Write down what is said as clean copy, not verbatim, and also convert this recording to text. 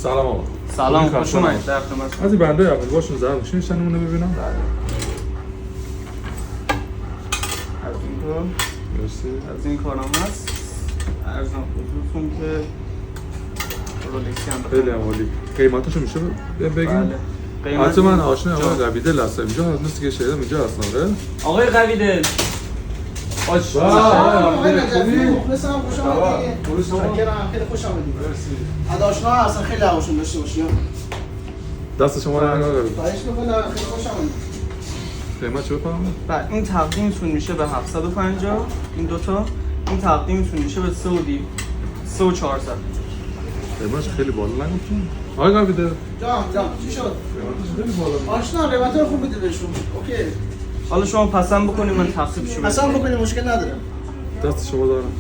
سلام آقا. سلام، خوش اومدید. در خدمت. از این بنده اول باشون زرد میشین نمونه ببینم. از این کارم هست. ارزم خدمتتون که رولکسی هم خیلی عالی. قیمتاشو میشه بگین؟ بله. قیمت من آشنا آقای قویدل هستم. اینجا هست که شهرم اینجا هستن آره؟ آقای قویدل. باش. آقای نجفی مخلصم، خوش آمدید. شکرم، خیلی خوش آمدید. مرسی. آشنا هستن، خیلی هواشون داشته باشید. دست شما رو نگاه کنید. خواهش می‌کنم، خیلی خوش آمدید. قیمت چه بفهمم؟ بعد این تقدیمتون میشه به 750 این دوتا. این تقدیمتون میشه به 3,400. قیمتش خیلی بالا نگفتون؟ آقای قویدل. جان چی شد؟ خیلی بالا. آشنا قیمتا رو خوب بده بهشون. اوکی. حالا شما پسند بکنید من تخفیفشو بدم. پسند بکنید مشکل نداره. دست شما دارم.